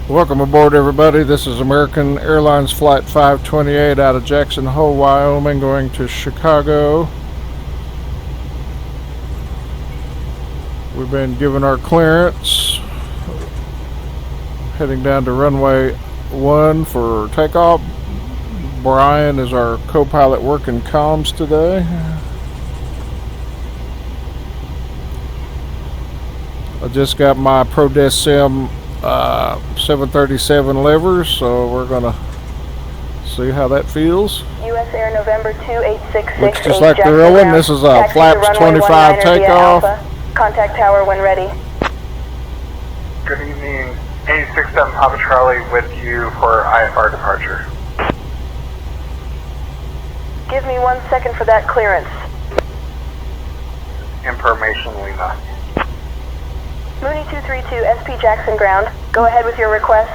Welcome aboard, everybody. This is American Airlines Flight 528 out of Jackson Hole, Wyoming, going to Chicago. We've been given our clearance. Heading down to runway 1 for takeoff. Brian is our co-pilot working comms today. I just got my ProDesk Sim 737 levers, so we're gonna see how that feels. US Air November 2866. Looks just like the real one. This is a flaps 25 takeoff. Contact tower when ready. Good evening, 867 Papa Charlie with you for IFR departure. Give me 1 second for that clearance. Information Lima. Mooney 232 SP Jackson ground. Go ahead with your request.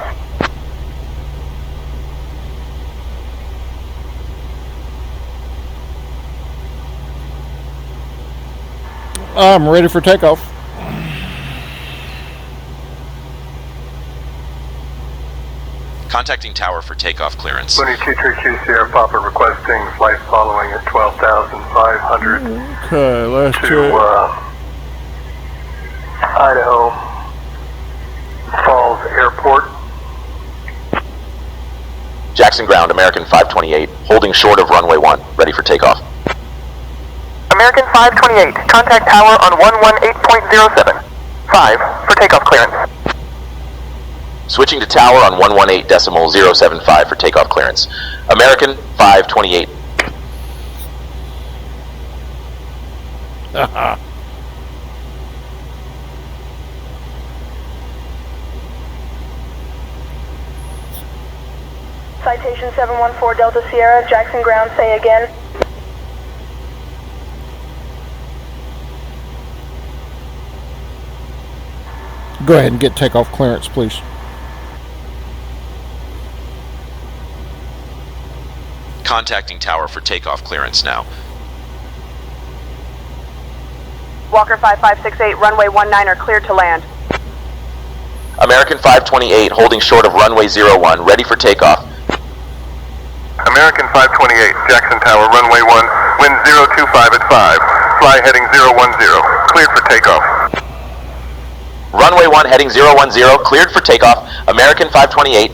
I'm ready for takeoff. Contacting tower for takeoff clearance. Mooney 232 Sierra Papa requesting flight following at 12,500 Okay, let's to Idaho Falls Airport. Jackson ground, American 528, holding short of runway 1, ready for takeoff. American 528, contact tower on 118.07. 5 for takeoff clearance. Switching to tower on 118.075 for takeoff clearance. American 528. Citation 714 Delta Sierra, Jackson ground, say again. go ahead and get takeoff clearance, please. Contacting tower for takeoff clearance now. Walker 5568, runway 19 are cleared to land. American 528, holding short of runway 01, ready for takeoff. American 528, Jackson Tower, runway 1, wind 025 at 5, fly heading 010, cleared for takeoff. Runway 1 heading 010, cleared for takeoff. American 528.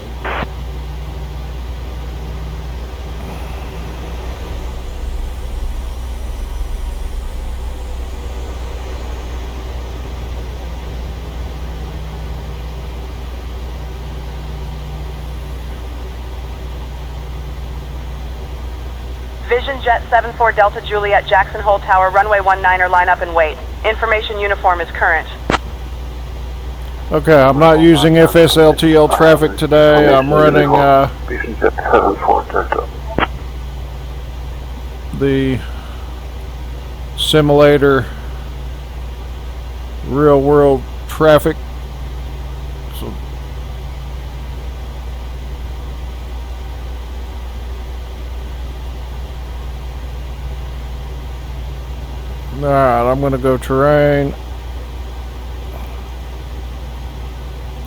Vision Jet 74 Delta Juliet Jackson Hole Tower, runway 19er, line up and wait. Information uniform is current. Okay, I'm not using FSLTL traffic today. I'm running the simulator real world traffic. So alright, I'm going to go terrain,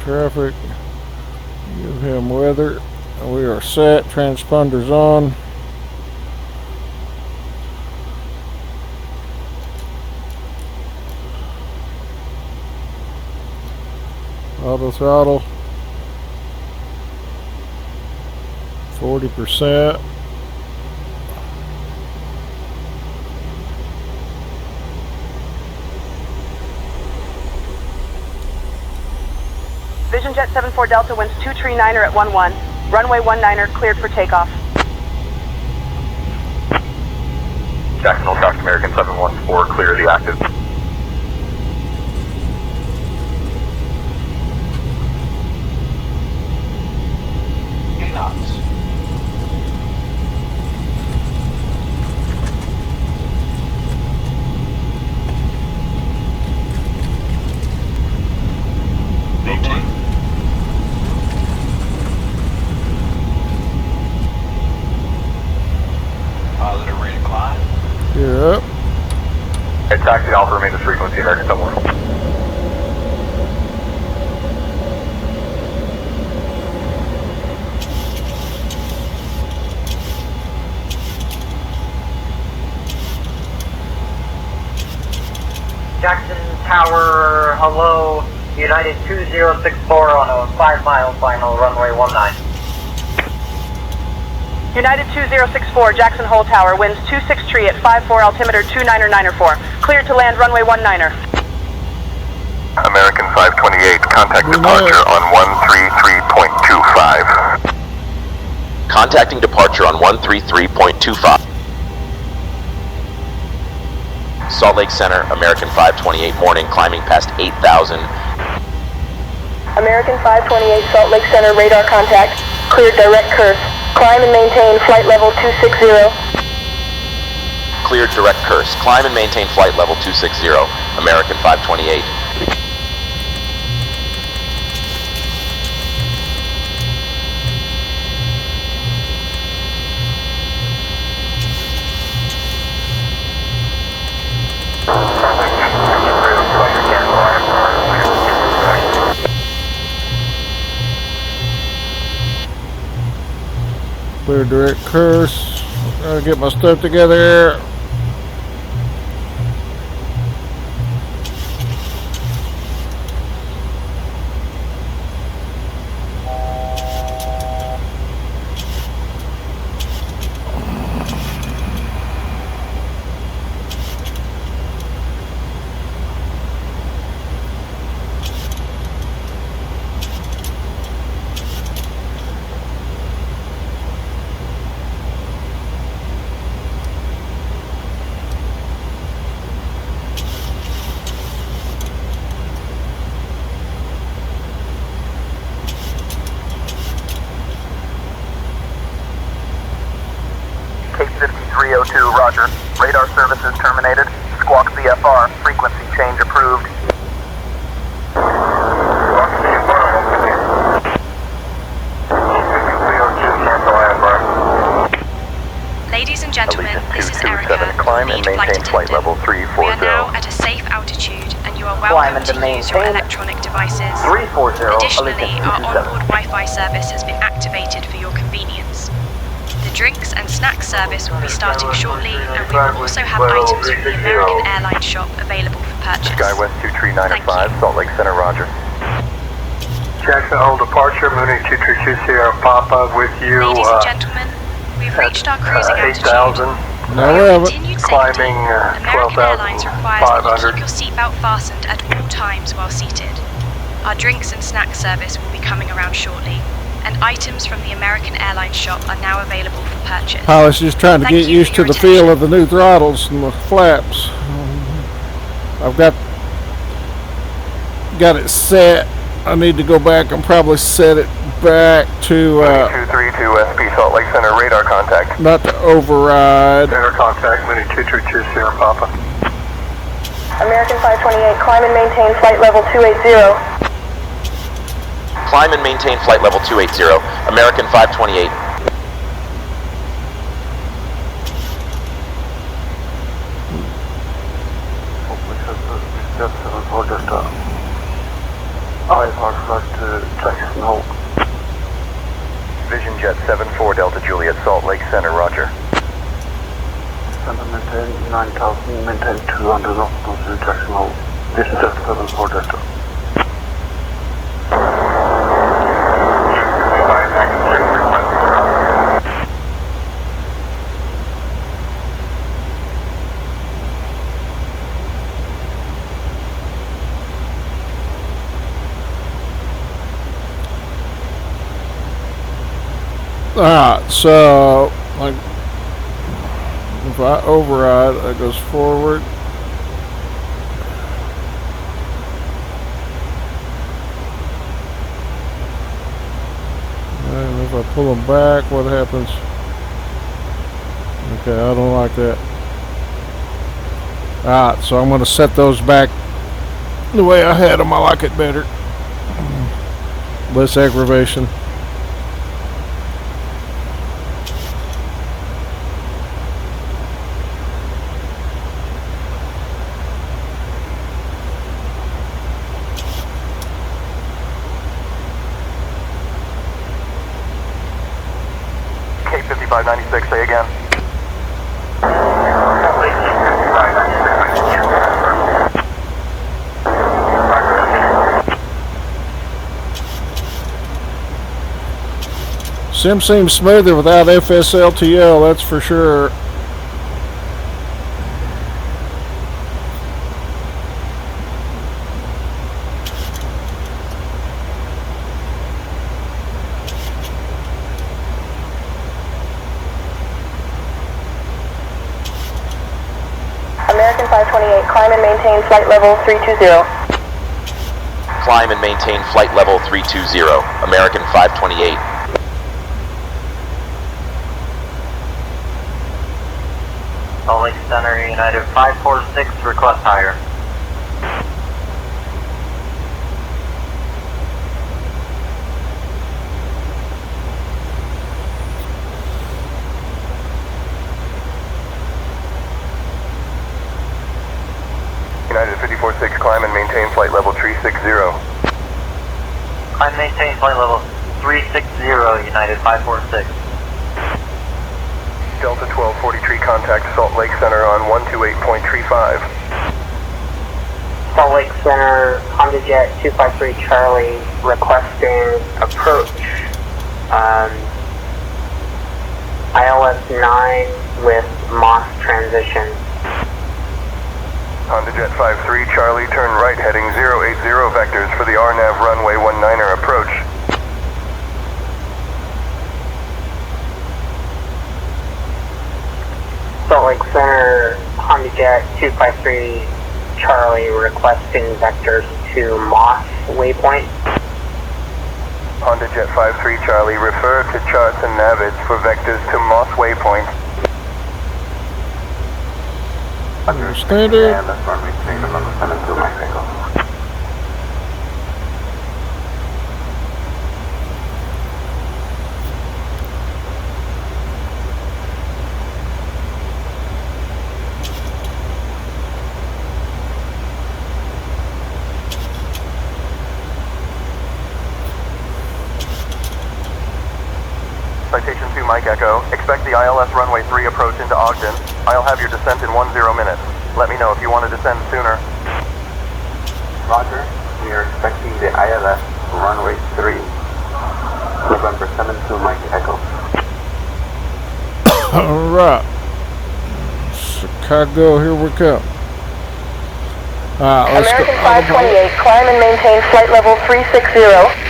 traffic, give him weather, and we are set, transponders on. Auto throttle, 40%. Vision Jet 74 Delta, winds 239er at 11. Runway 19er, cleared for takeoff. Jackson Hole, South American 714, clear the active. Yep. Taxi Alpha, remain the frequency, American 714. Tower, hello, United 2064 on a 5-mile final, runway 19. United 2064, Jackson Hole Tower, winds 26 at 54, altimeter 2994. Cleared to land runway 19er. American 528, contact departure on 133.25. Contacting departure on 133.25. Salt Lake Center, American 528 morning, climbing past 8,000. American 528, Salt Lake Center, radar contact. Cleared direct course. Climb and maintain flight level 260. Cleared direct course. Climb and maintain flight level 260, American 528. Clear direct course. Gotta get my stuff together. K5302, roger. Radar services terminated. Squawk VFR, frequency change approved. Ladies and gentlemen, this is Erica, Climb and lead flight maintain flight attendant. level We 340. are now at a safe altitude, and you are Climb welcome and to use your maintain electronic devices. 340, Additionally, our Ellington 227. onboard Wi-Fi service has been activated for your convenience. The drinks and snack service will be starting shortly, and we will also have items from the American Airlines shop available for purchase. Skywest 23905, Thank you. Salt Lake Center, roger. Jackson Hole departure, Mooney 232 Sierra Papa with you. Ladies and gentlemen, we've reached our cruising altitude. 8,000. Now For we your have it. continued safety, Climbing, American Airlines requires that you 12,500. keep your seatbelt fastened at all times while seated. Our drinks and snack service will be coming around shortly, and items from the American Airlines shop are now available for purchase. Pilot's just trying to Thank get you used for to your the feel attention. of the new throttles and the flaps. I've got it set. I need to go back and probably set it back to 232 SP, Salt Lake Center, radar contact. not to override. Radar contact, Mooney 232 Sierra Papa. American 528, climb and maintain flight level 280. Climb and maintain flight level 280, American 528. Jackson Hole. Vision Jet 74 Delta Juliet, Salt Lake Center, roger. Center maintain 9,000, maintain 200 knots to Jackson Hole. Vision Jet 74 Delta. Alright, so like if I override, that goes forward. And if I pull them back, what happens? Okay, I don't like that. Alright, so I'm going to set those back the way I had them. I like it better. Less aggravation. K5596, say again. Sim seems smoother without FSLTL, that's for sure. American 528, climb and maintain flight level 320. Climb and maintain flight level 320, American 528. Salt Lake Center, United 546, request higher. United 546, climb and maintain flight level 360. Climb maintain flight level 360, United 546. Delta 1243, contact Salt Lake Center on 128.35. Salt Lake Center, Honda Jet 253 Charlie requesting approach. ILS 9 with Moss transition. Honda Jet 53, Charlie, turn right heading 080 vectors for the RNAV runway 19er approach. Salt Lake Center, Honda Jet 253 Charlie requesting vectors to Moss waypoint. Honda Jet 53, Charlie, refer to charts and navids for vectors to Moss waypoint. Understand it. And that's runway 3 November 72 Mexico. Citation 2 Mike Echo, expect the ILS runway 3 approach into Ogden. I'll have your descent in 10 minutes. Let me know if you want to descend sooner. Roger, we are expecting the ILS runway 3, November 72 Mike Echo. Alright. Chicago, here we come. Let's American go. 528, climb and maintain flight level 360.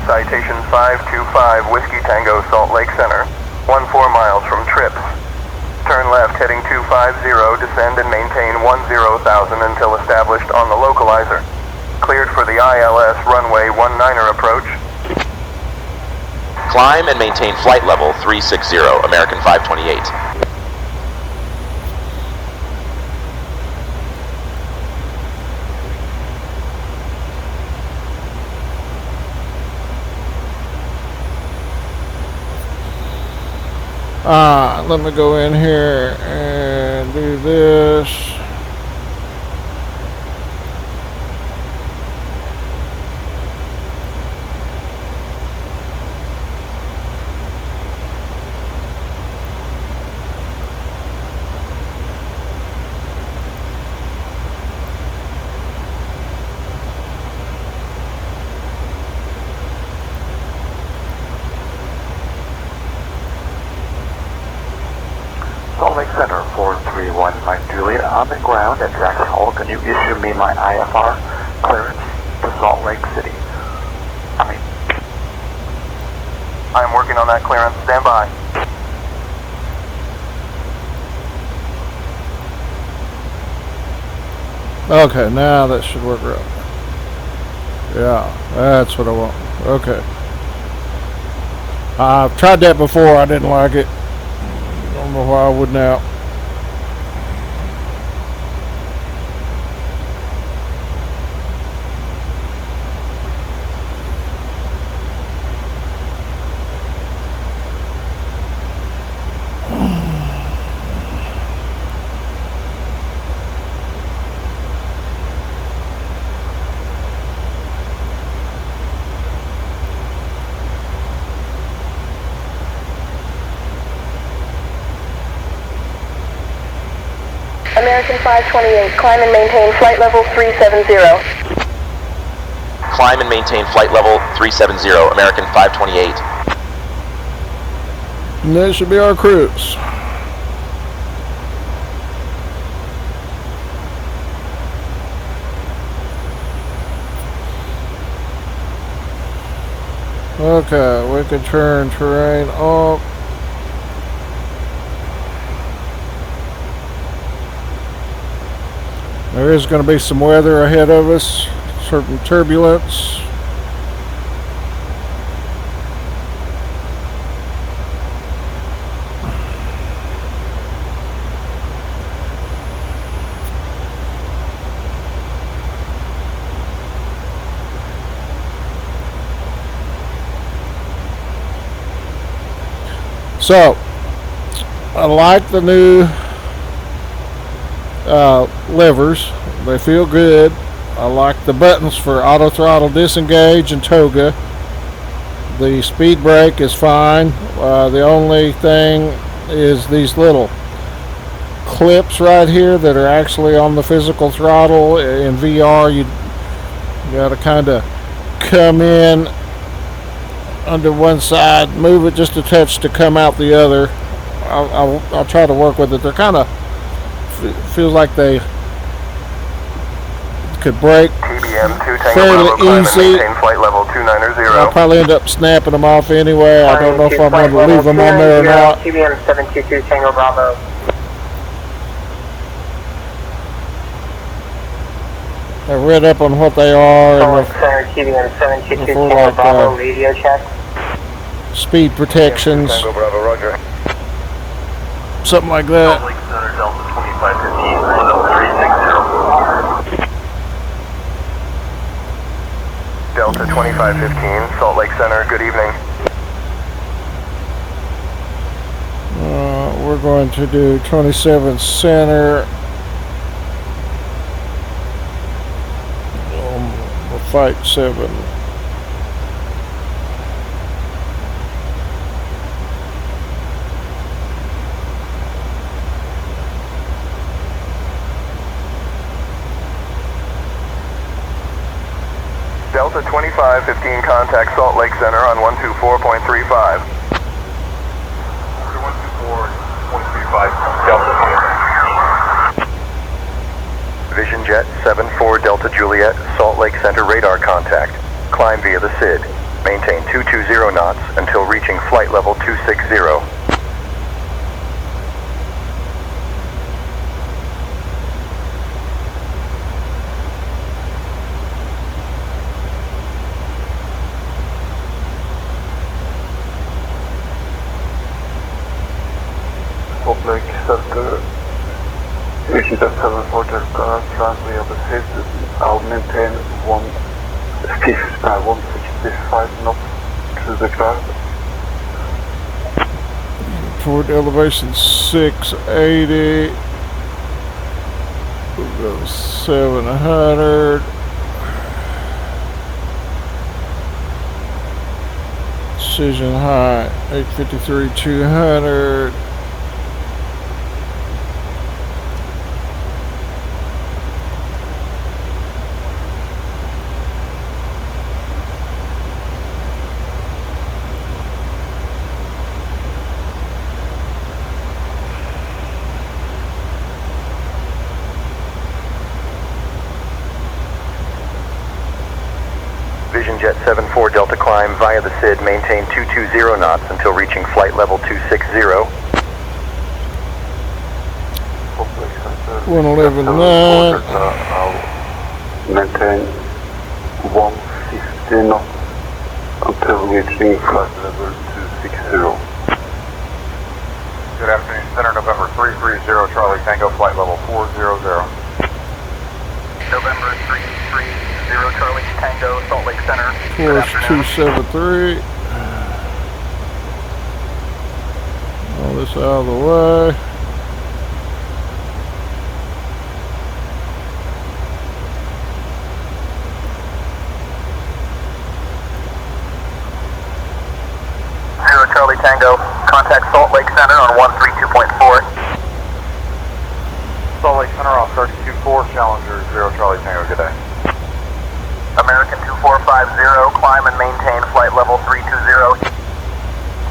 Citation 525, Whiskey Tango, Salt Lake Center, 14 miles from Trips. Turn left heading 250, descend and maintain 10,000 until established on the localizer. Cleared for the ILS runway 19er approach. Climb and maintain flight level 360, American 528. Let me go in here and do this. Salt Lake Center 431 Mike Juliet on the ground at Jackson Hole. Can you issue me my IFR clearance to Salt Lake City? I'm working on that clearance. Stand by. Okay, now that should work right. Yeah, that's what I want. Okay. I've tried that before. I didn't like it. I don't know why I would now. American 528, climb and maintain flight level 370. Climb and maintain flight level 370, American 528. And that should be our cruise. Okay, we can turn terrain off. There is going to be some weather ahead of us, certain turbulence. So, I like the new levers. They feel good. I like the buttons for auto throttle, disengage, and toga. The speed brake is fine. The only thing is these little clips right here that are actually on the physical throttle. In VR, you got to kind of come in under one side, move it just a touch to come out the other. I'll try to work with it. They're kind of feels like they could break fairly easy. Flight level 290. I'll probably end up snapping them off anyway. I don't know if I'm going to leave them on there or not. TBM 722 Tango Bravo. I read up on what they are. Solid Center TBM 722 Tango Bravo, radio check. Speed protections. Tango Bravo, roger. Something like that. Salt Lake Center, Delta 2515, Level 360. Delta 2515, Salt Lake Center, good evening. We're going to do 27 Center. Fight 7. Delta 2515, contact Salt Lake Center on 124.35. 124.35, Delta 25. Vision Jet 74 Delta Juliet, Salt Lake Center radar contact. Climb via the SID. Maintain 220 knots until reaching flight level 260. Salt Lake Center, Vision Jet 74 Delta, climb via the SID. I'll maintain 165 knots to the ground. Toward elevation 680. We'll go 700. Decision high 853 200. Vision Jet 74 Delta climb via the SID. Maintain 220 knots until reaching flight level 260. 111 I'll maintain 150 knots until reaching flight level 260. Good afternoon, Center, November 330, Charlie Tango, flight level 400. November 330, Charlie Tango, Salt Lake Center. Course 273. All this out of the way. Charlie Tango, contact Salt Lake Center on 132.4. Salt Lake Center off 32.4, Challenger 0 Charlie Tango, good day. American 2450, climb and maintain flight level 320.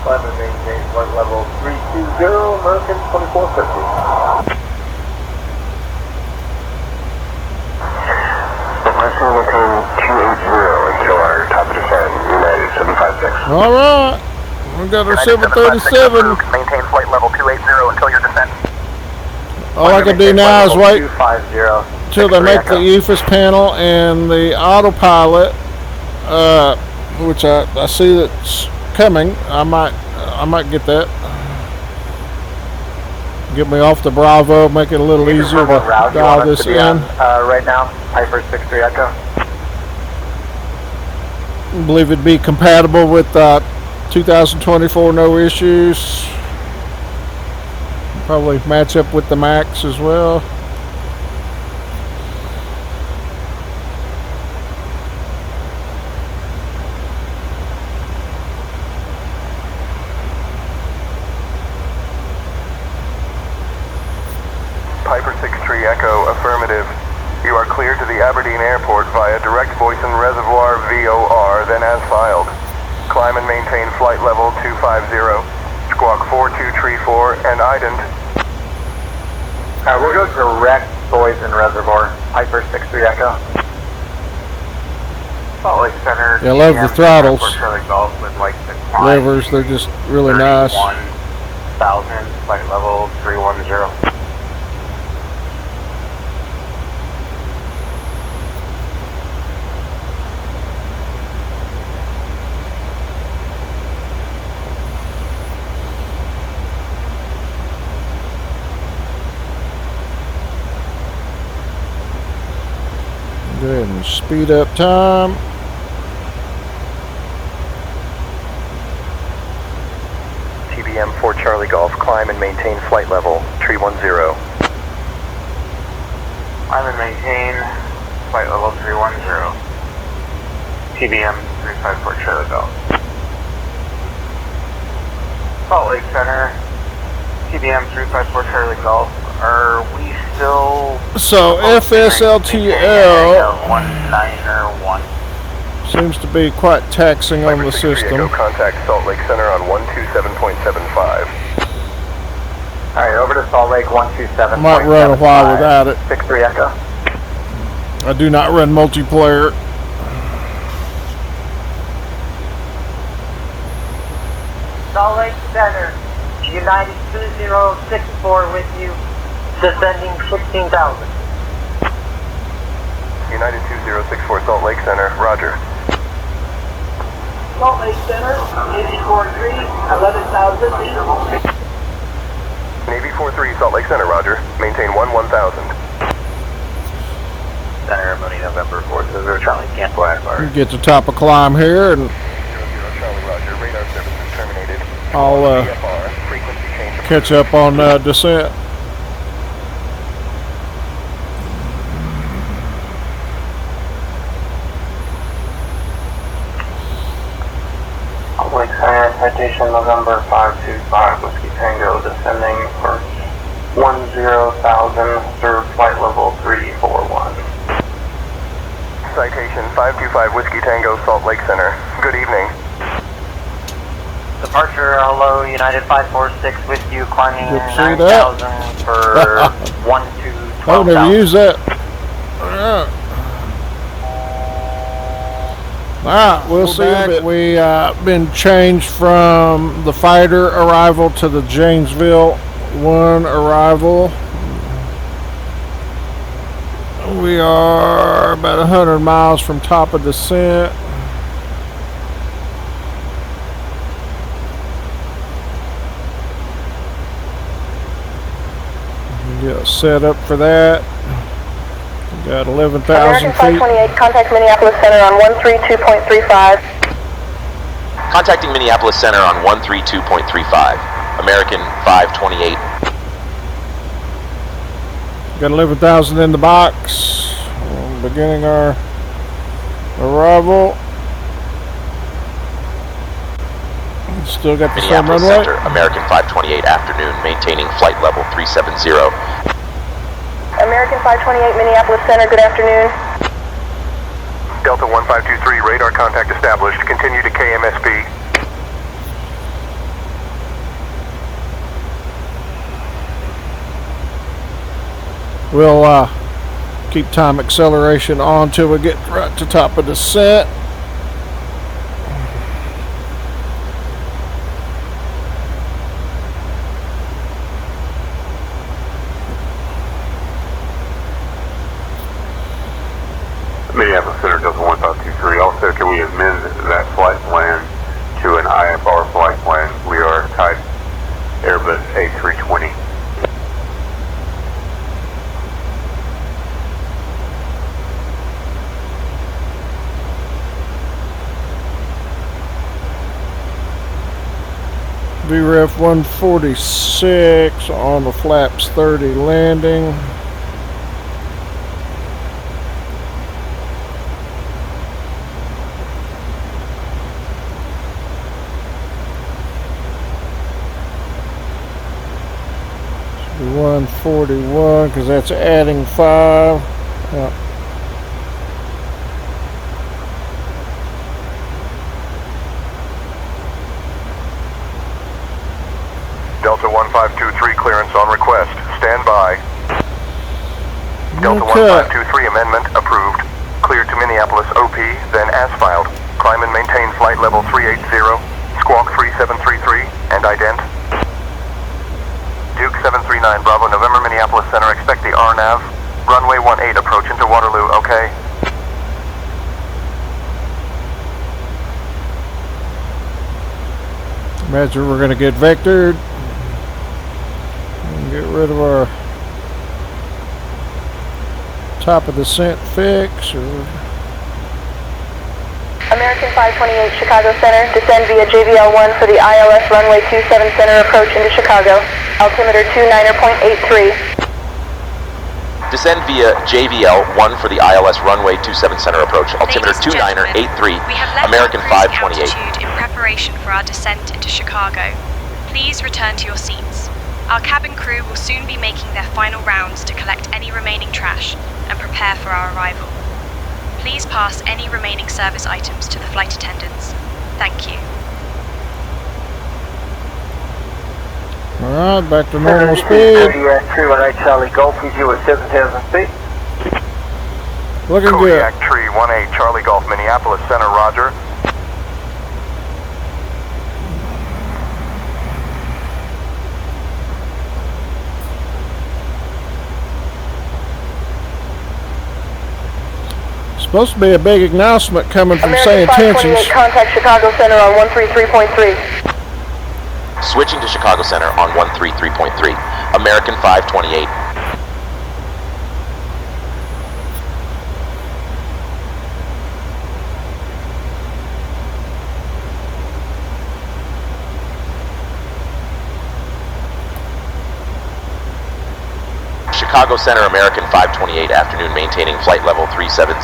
climb and maintain flight level 320, American 2450. Maximum maintain 280 until our top of descent, United 756. All right. We got our 737. Maintain flight level 280 until your descent. All I can do now is wait 250. until they make the EFIS panel and the autopilot, which I see that's coming. I might get that. Get me off the Bravo, make it a little easier to dial this in. Right now, Piper 63 Echo. I believe it'd be compatible with 2024, no issues. Probably match up with the Max as well. Piper 63 Echo, affirmative. You are cleared to the Aberdeen Airport via direct voice and reservoir VOR, then as filed. Climb and maintain flight level 250. Squawk 4234 and ident. We'll go direct voice and reservoir. Piper 63 Echo. Salt Lake Center. Yeah, I love the throttles. Levers, Levers, they're just really nice. 1,000, flight level 310. Go ahead and speed up time. TBM 4 Charlie Golf, climb and maintain flight level 310. Climb and maintain flight level 310. TBM 354 Charlie Golf. Salt Lake Center, TBM 354 Charlie Golf. Are we still... So FSLTL 1901 seems to be quite taxing on the system. Contact Salt Lake Center on 127.75. Alright, over to Salt Lake 127. Might run a while without it. 63 Echo. I do not run multiplayer. Salt Lake Center, United 2064 with you, descending 16,000. United 2064 Salt Lake Center, roger. Salt Lake Center, Navy 43, 11,000. Navy 43 Salt Lake Center, roger. Maintain 1000. Center, Mooney, November 4th, 0 Charlie, cancel IFR. We get to top of climb here, and 00 Charlie, roger. Radar services terminated. I'll VFR, frequency change. catch up on descent. Salt Lake Center, citation November 525, Whiskey Tango, descending for 10,000 through flight level 341. Citation 525 Whiskey Tango Salt Lake Center. Good evening. Departure, hello, United 546 with you, climbing Good to see that. 9,000 for 1 to I've 12,000. never used that. Alright, we'll see in a bit. We been changed from the fighter arrival to the Janesville 1 arrival. We are about 100 miles from top of descent. Get set up for that. We got 11,000 feet. 528, contact Minneapolis Center on 132.35. Contacting Minneapolis Center on 132.35. American 528. Got 11,000 in the box. Beginning our arrival. Still got the same Minneapolis runway. Center, American 528 afternoon, maintaining flight level 370. American 528, Minneapolis Center, good afternoon. Delta 1523, radar contact established. Continue to KMSB. We'll keep time acceleration on till we get right to top of the set. Minneapolis Center Delta 1523. Also, can we amend that flight plan to an IFR flight plan? We are type Airbus A320. VREF 146 on the flaps 30 landing. Should be 141 because that's adding 5. Yep. Delta 1523 clearance on request. Stand by. Delta Okay. 1523 amendment approved. Cleared to Minneapolis OP, then asphalt. Climb and maintain flight level 380. Squawk 3733 and ident. Duke 739 Bravo November Minneapolis Center. Expect the RNAV. Runway 18 approach into Waterloo. Okay. Imagine we're going to get vectored. And get rid of our top of descent fix. Or American 528 Chicago Center, descend via JVL 1 for the ILS runway 27 center approach into Chicago. Altimeter 29.83. Descend via JVL 1 for the ILS runway 27 center approach. Altimeter Ladies and gentlemen, 2983. we have left American our cruising 528. altitude in preparation for our descent into Chicago. Please return to your seats. Our cabin crew will soon be making their final rounds to collect any remaining trash and prepare for our arrival. Please pass any remaining service items to the flight attendants. Thank you. alright, back to normal speed. KJAC 318 Charlie Golf, you at 7,000 feet. Looking good. Kodiak Tree 18 Charlie Golf Minneapolis Center. Roger. Supposed to be a big announcement coming from Say American Intentions. 528 contact Chicago Center on 133.3. Switching to Chicago Center on 133.3. American 528. Chicago Center, American 528, afternoon, maintaining flight level 370.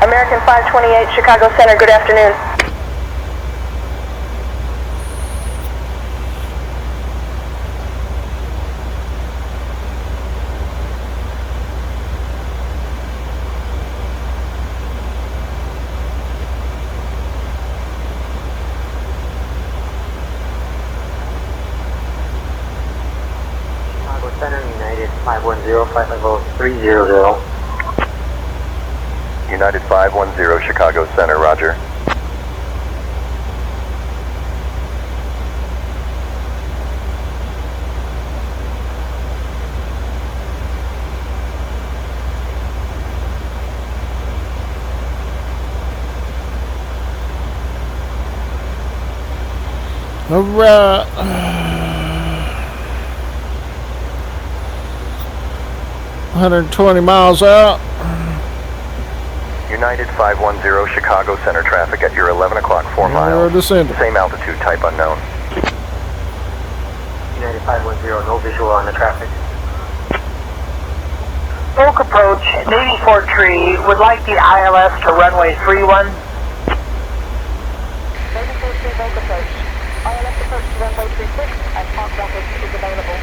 American 528 Chicago Center, good afternoon. Chicago Center, United 510, flight level 300. United 510 Chicago Center. Roger. Alright. 120 miles out. United 510 Chicago Center. Traffic at your 11 o'clock 4 We're miles. descending. Same altitude, type unknown. United 510, no visual on the traffic. Oak approach, Navy Fort Tree, would like the ILS to runway 31. Navy Fort Tree, Oak approach. ILS approach to runway 36 and park rapid is available.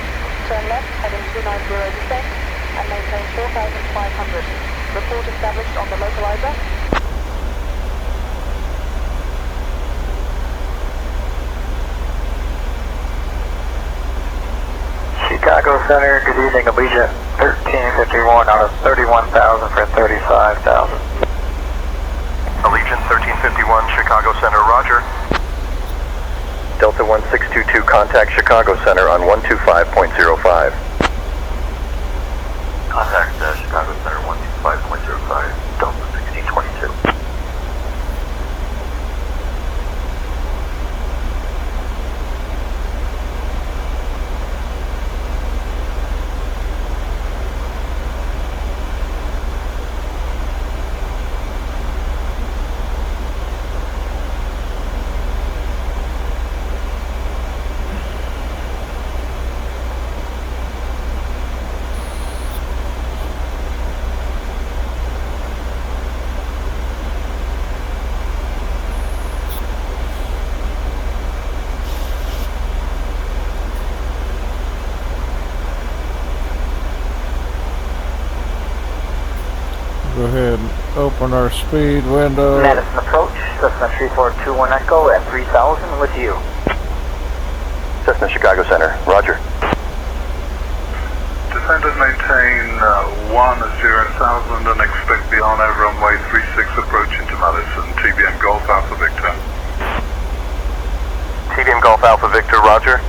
Turn left, heading 290 descent and maintain 4,500. Report established on the localizer. Chicago Center, good evening, Allegiant 1351 out of 31,000 for 35,000. Allegiant 1351, Chicago Center, roger. Delta 1622, contact Chicago Center on 125.05. Contact Chicago Center 125.05, Delta 1622. Go ahead and open our speed window. Madison approach, Cessna 3421 Echo at 3,000 with you. Cessna Chicago Center, roger. Descend and maintain 10,000 and expect the on-air runway 36 approach into Madison, TBM Golf Alpha Victor. TBM Golf Alpha Victor, roger.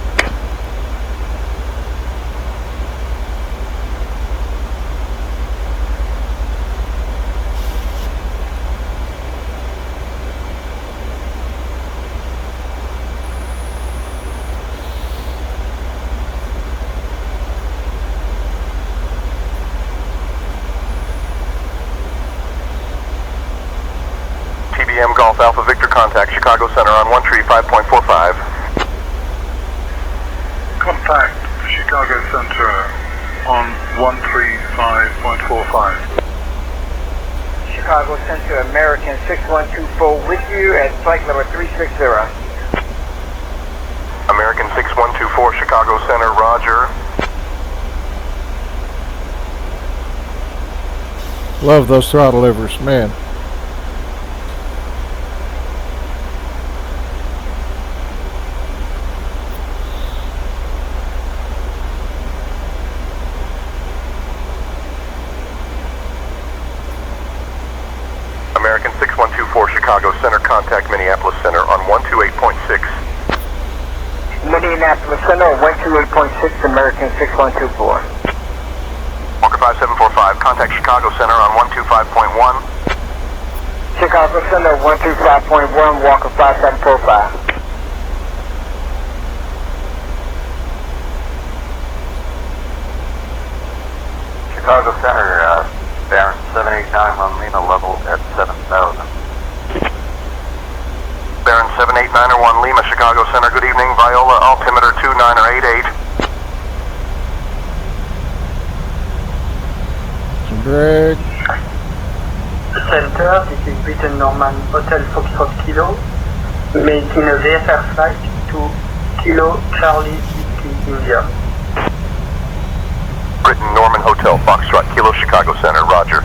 TBM Golf Alpha Victor, contact Chicago Center on 135.45. Contact Chicago Center on 135.45. Chicago Center, American 6124 with you at flight level 360. American 6124, Chicago Center, roger. Love those throttle levers, man. American 6124, Chicago Center, contact Minneapolis Center on 128.6. Minneapolis Center, 128.6, American 6124. Walker 5745, contact Chicago Center on 125.1. Chicago Center, 125.1, Walker 5745. Chicago Center, Baron 7891 Lima, level at 7,000. Baron 7891 Lima, Chicago Center, good evening. Viola, altimeter 2988. Some drag. Center, this is Britain Norman Hotel Foxtrot Kilo, making a VFR flight to Kilo Charlie Whiskey, India. Britain Norman Hotel, Foxtrot, Kilo, Chicago Center, roger.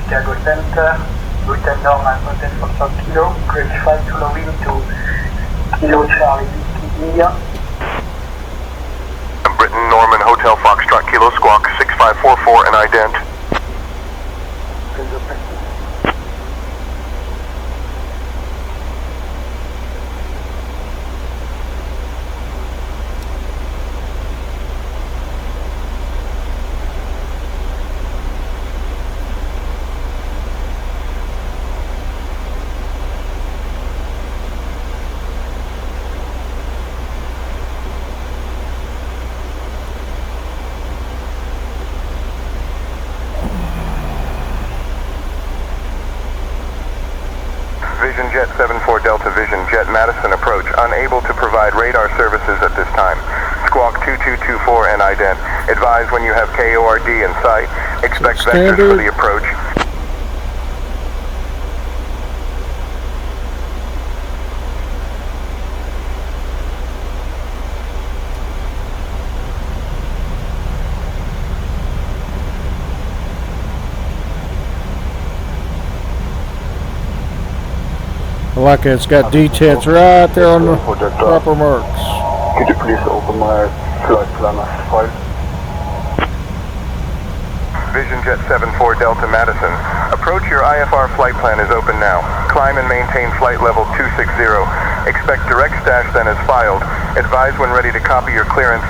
Chicago Center, Britain Norman Hotel Foxtrot Kilo, grade 5 following to Kilo Charlie Whiskey, India. Britain Norman Hotel, Foxtrot, Kilo, Squawk 6544 and ident. Vision Jet 74 Delta Vision Jet Madison approach, unable to provide radar services at this time. Squawk 2224 and ident. Advise when you have KORD in sight. Expect vectors for the approach. Like it's got detents right there on the proper marks. Could you please open my flight plan file? Vision Jet 74 Delta Madison. Approach your IFR flight plan is open now. Climb and maintain flight level 260. Expect direct stash then as filed. Advise when ready to copy your clearance.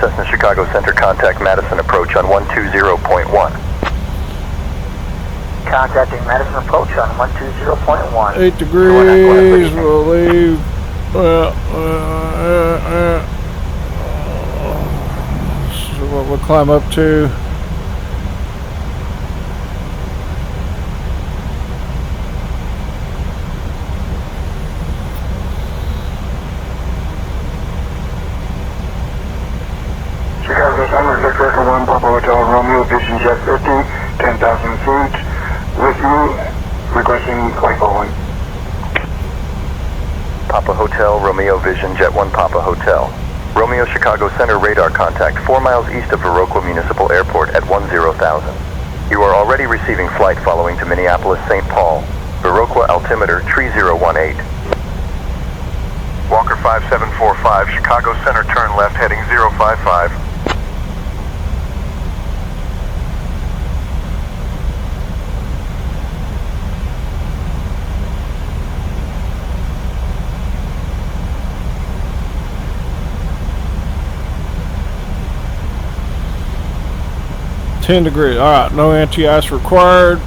Cessna Chicago Center, contact Madison approach on 120.1. Contacting Madison approach on 120.1. 8 degrees, we'll leave. So what we'll climb up to. Chicago Center, Sector 1, Papa Hotel, Romeo, Vision Jet 13, 10,000 feet. With you, requesting flight following. Papa Hotel, Romeo Vision Jet 1 Papa Hotel. Romeo Chicago Center radar contact 4 miles east of Viroqua Municipal Airport at 10,000. You are already receiving flight following to Minneapolis St. Paul. Viroqua altimeter 3018. Walker 5745, Chicago Center turn left heading 055. $10 degrees. All right, no anti-ice required.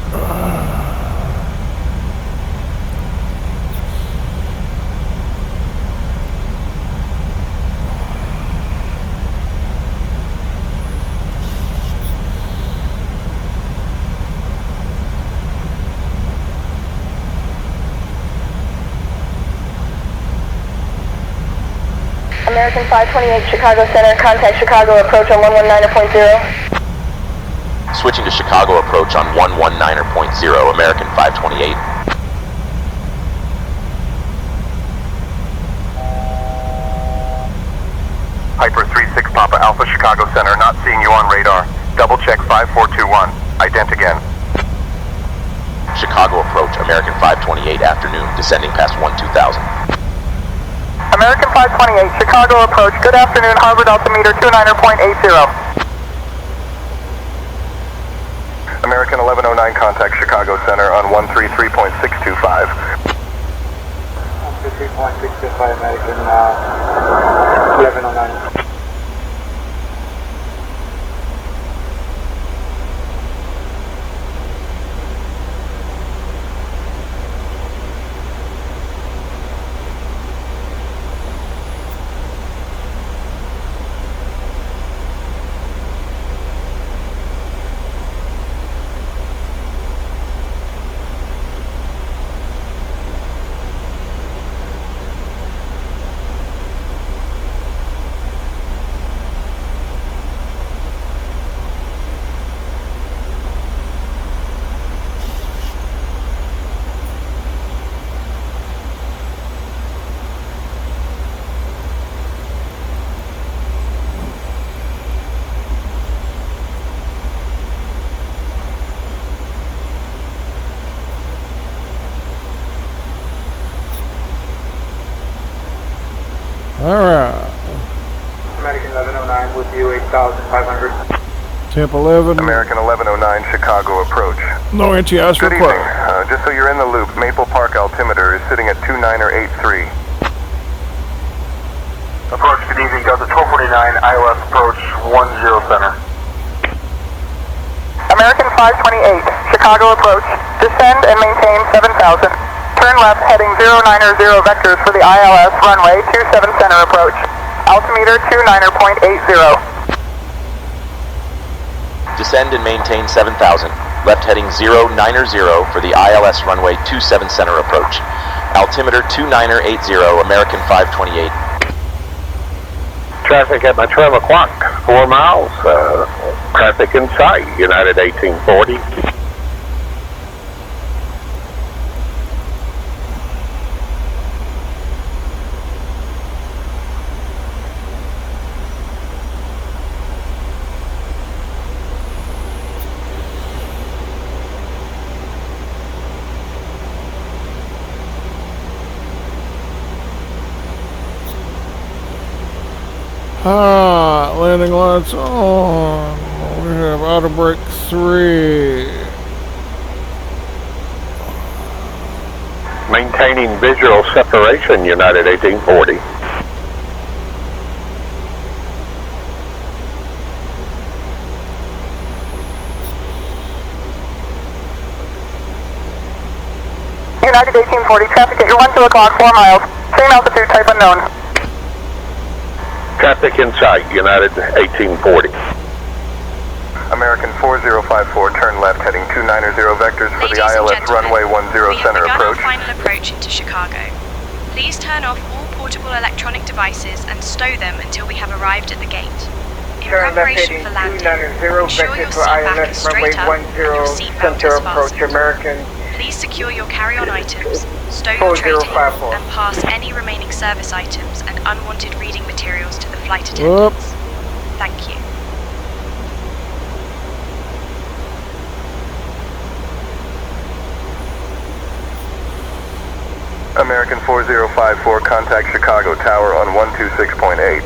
American 528 Chicago Center, contact Chicago approach on 119.0. Switching to Chicago approach on 119.0, American 528. Hyper 36 Papa Alpha Chicago Center, not seeing you on radar. Double check 5421. Ident again. Chicago approach, American 528 afternoon, descending past 12,000. American 528, Chicago approach. Good afternoon, Harvard altimeter 29.80. American 1109, contact Chicago Center on 133.625. 133.625, American 1109. Alright. American 1109 with you, 8,500. Temp 11. American 1109, Chicago approach. No anti-ice Good required. evening. Just so you're in the loop, Maple Park altimeter is sitting at 2983. Approach, good evening, Delta 1249, ILS approach 10 center. American 528, Chicago approach. Descend and maintain 7,000. Turn left heading 090 vectors for the ILS runway 27 center approach. Altimeter 29.80. Descend and maintain 7,000. left heading 090 for the ILS runway 27 center approach. Altimeter 2980, American 528. Traffic at my 12 o'clock, 4 miles, traffic in sight, United 1840. Landing lights on. We have auto brake 3. Maintaining visual separation, United 1840. United 1840, traffic at your 12 o'clock, 4 miles. Same altitude, type unknown. Traffic in sight, United 1840. American 4054, turn left heading 290 vectors for the ILS runway 10 center approach. We have begun our final approach into Chicago. Please turn off all portable electronic devices and stow them until we have arrived at the gate. In preparation for landing, ensure your seat back is straight up and your seatbelt is fastened. Please secure your carry-on items, stow your tray table, and pass any remaining service items and unwanted reading materials to the flight attendants. Thank you. American 4054, contact Chicago Tower on 126.8.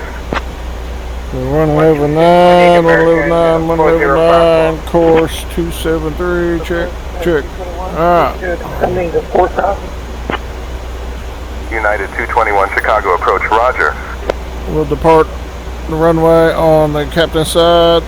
119, 119, 119, course 273, check. Alright. United 221, Chicago approach, roger. We'll depart the runway on the captain's side.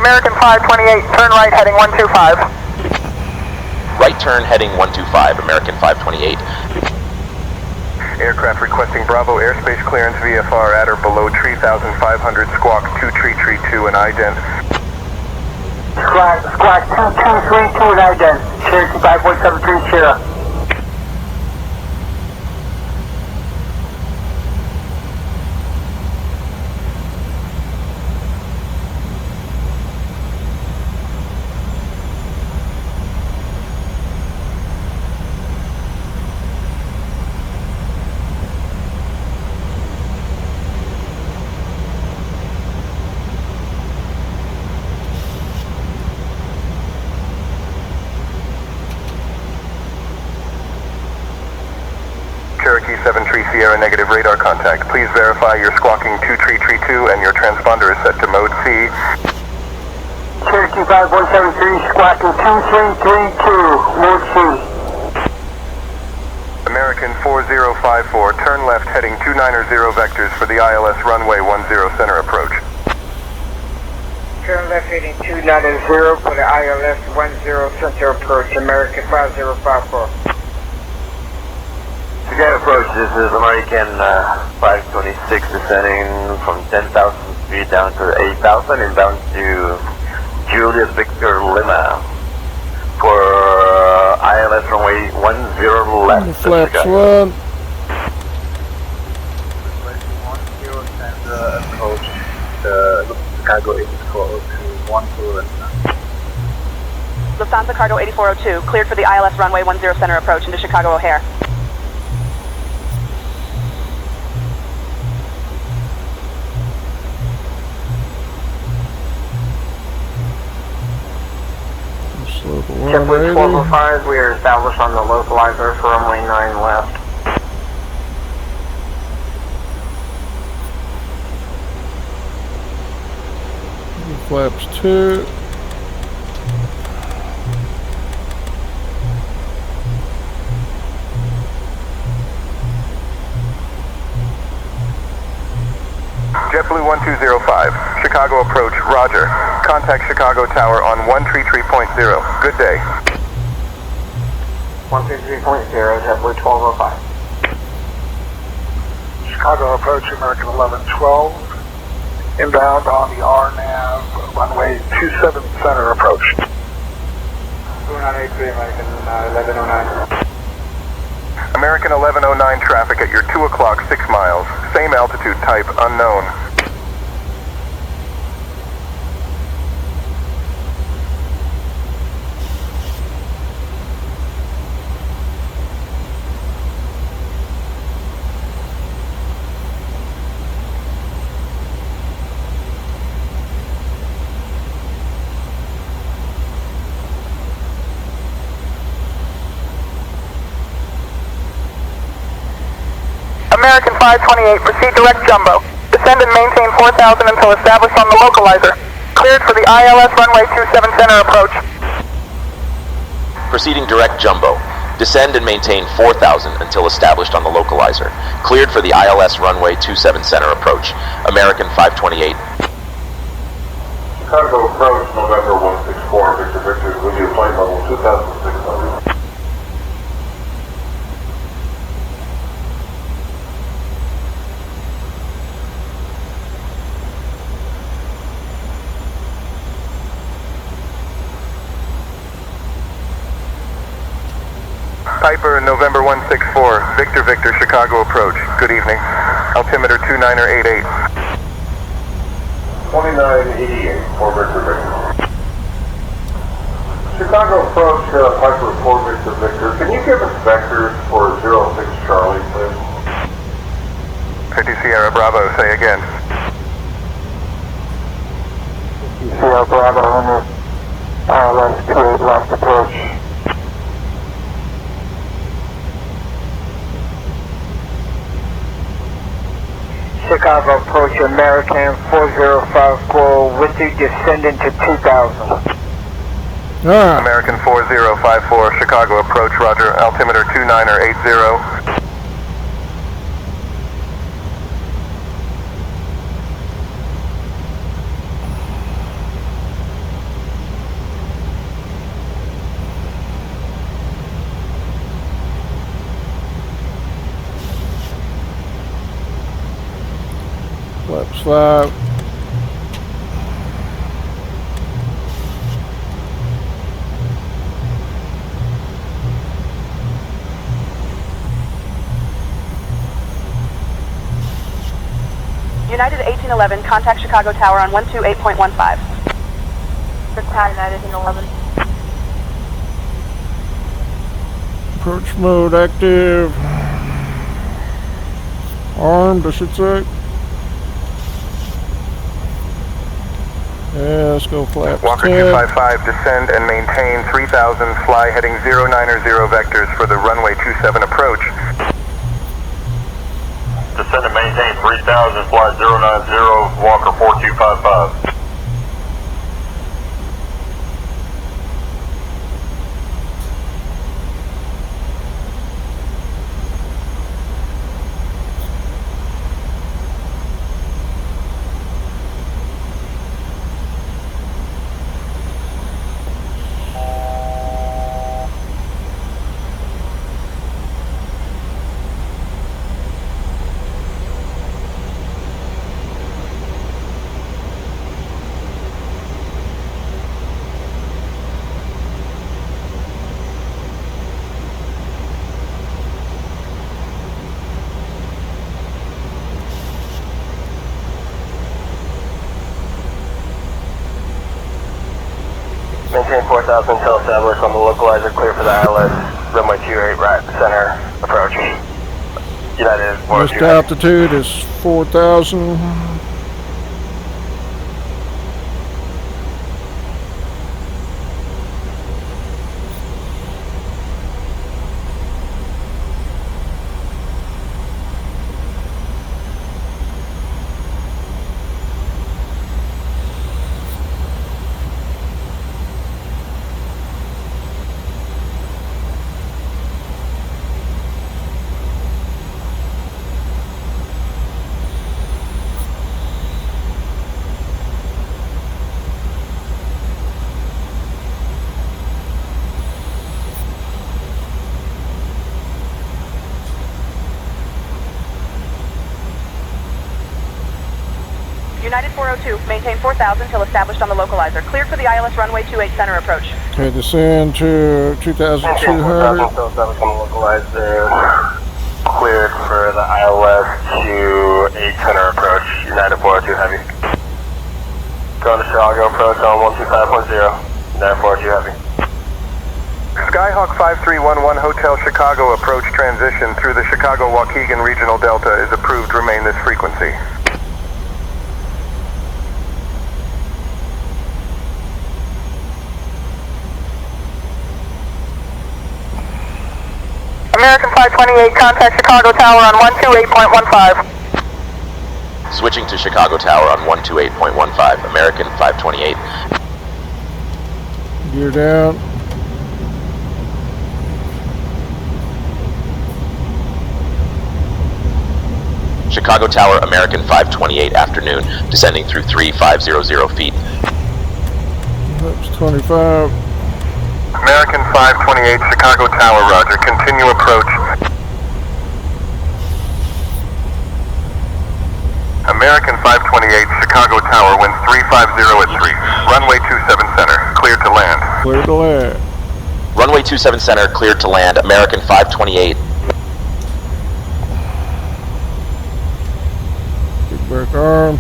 American 528, turn right heading 125. Right turn heading 125, American 528. Aircraft requesting Bravo airspace clearance VFR at or below 3,500 squawk 2332 and ident. Squawk 2232 and ident. Cherokee 51730. Cherokee 73 Sierra negative radar contact. Please verify your squawking 2332 and your transponder is set to mode C. Cherokee 5173, squawking 2332, mode C. American 4054, turn left heading 290 vectors for the ILS runway 10 center approach. Turn left heading 290 for the ILS 10 center approach, American 5054. Again, approach, this is American 526 descending from 10,000 feet down to 8,000 and down to Julius Victor Lima for ILS runway 10 left. Flaps 1. Approach Chicago 8402, 12. Lufthansa Cargo 8402, cleared for the ILS runway 10 center approach into Chicago O'Hare. JetBlue 1205, we are established on the localizer for runway 9 left. Flaps 2. JetBlue 1205, Chicago approach, roger. Contact Chicago Tower on 133.0. Good day. 133.0, JetBlue 1205. Chicago approach, American 1112. Inbound on the RNAV, runway 27 center approach. 2983, American 1109. American 1109 traffic at your 2 o'clock, 6 miles. Same altitude type, unknown. American 528, proceed direct jumbo. Descend and maintain 4,000 until established on the localizer. Cleared for the ILS runway 27 center approach. Proceeding direct jumbo. Descend and maintain 4,000 until established on the localizer. Cleared for the ILS runway 27 center approach. American 528. Chicago approach, November 164, Victor Victor, with you, flight level 2,600. Piper, November 164, Victor Victor, Chicago approach. Good evening. Altimeter 2988. 2988 for Victor Victor. Chicago approach, Piper 4 Victor Victor. Can you give us vectors for 06 Charlie, please? 50 Sierra Bravo, say again. Sierra Bravo on the ILS 28 last approach. Chicago approach, American 4054, with you descending to 2000. American 4054, Chicago approach, roger. Altimeter 2980. Flaps 5. United 1811, contact Chicago Tower on 128.15. United 1811. Approach mode active. Armed, I should say. Yeah, let's go flaps Walker 10. 255, descend and maintain 3000, fly heading 090 vectors for the runway 27 approach. Descend and maintain 3000, flight 090, Walker 4255. Maintain 4,000 until established on the localizer, clear for the ILS, runway 28 right center approach. United Most altitude is 4,000. United 402, maintain 4,000 till established on the localizer. Cleared for the ILS runway 28 center approach. Okay, descend to 2,200. Until established on the localizer. Cleared for the ILS 28 center approach. United 402 heavy. Going to Chicago approach on 125.0. United 402 heavy. Skyhawk 5311 Hotel Chicago approach transition through the Chicago-Waukegan Regional Delta is approved. Remain this frequency. American 528, contact Chicago Tower on 128.15. Switching to Chicago Tower on 128.15, American 528. Gear down. Chicago Tower, American 528, afternoon, descending through 3500 feet. That's 25. American 528, Chicago Tower, roger. Continue approach. American 528, Chicago Tower, wind 350 at 3. Runway 27 center, cleared to land. Cleared to land. Runway 27 center, cleared to land, American 528. Big brake arm.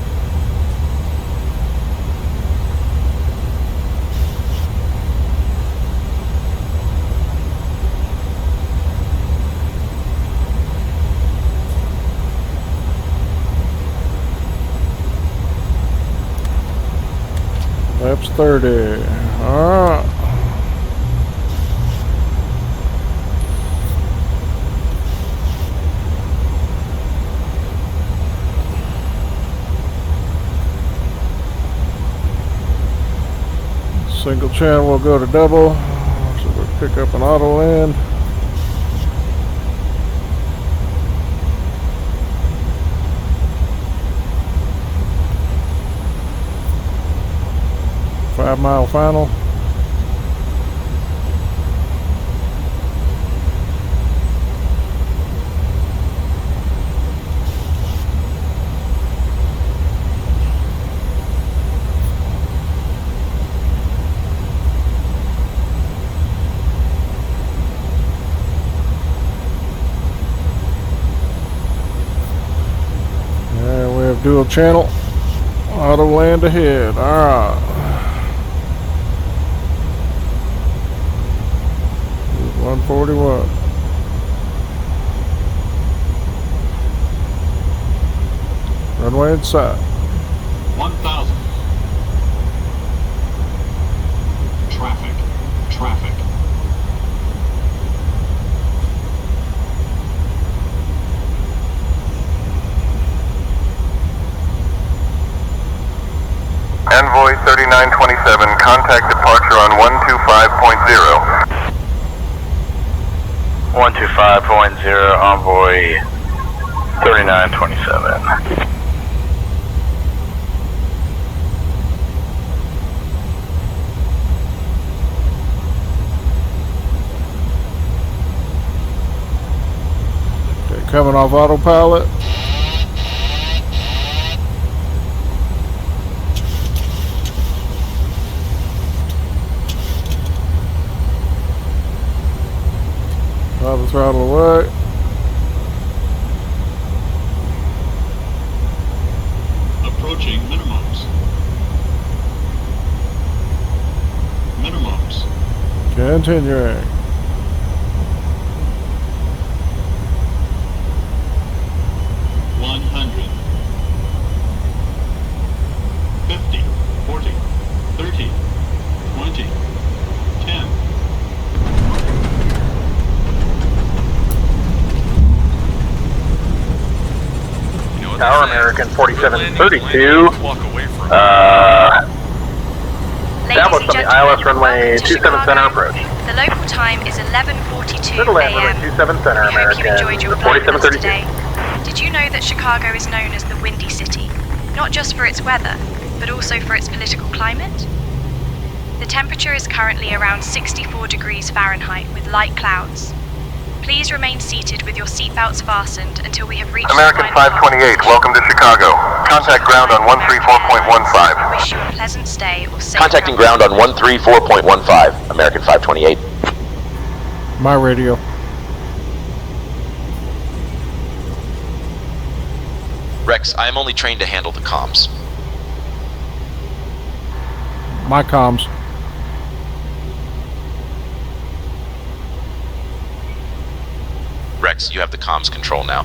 Laps 30. Alright. Single channel will go to double. So we'll pick up an auto land. Five-mile final. And we have dual channel. Auto land ahead. Alright. 141. Runway inside. 1,000. Traffic. Traffic. Envoy 3927, contact departure on 125.0. 125.0, Envoy 3927. Okay, coming off autopilot. Auto throttle away. Approaching minimums. Minimums. Continuing. Tower, American 4732. Established on the ILS runway 27 center approach. The local time is 11:42 Little land runway a.m. 27 center, We hope you American enjoyed your flight with us 4732. today. Did you know that Chicago is known as the Windy City? Not just for its weather, but also for its political climate? The temperature is currently around 64 degrees Fahrenheit with light clouds. Please remain seated with your seatbelts fastened until we have reached American the final 528, welcome to Chicago. contact ground on 134.15. Wish you a pleasant stay or safe Contacting travel. ground on 134.15, American 528. My radio. Rex, I am only trained to handle the comms. My comms. Rex, you have the comms control now.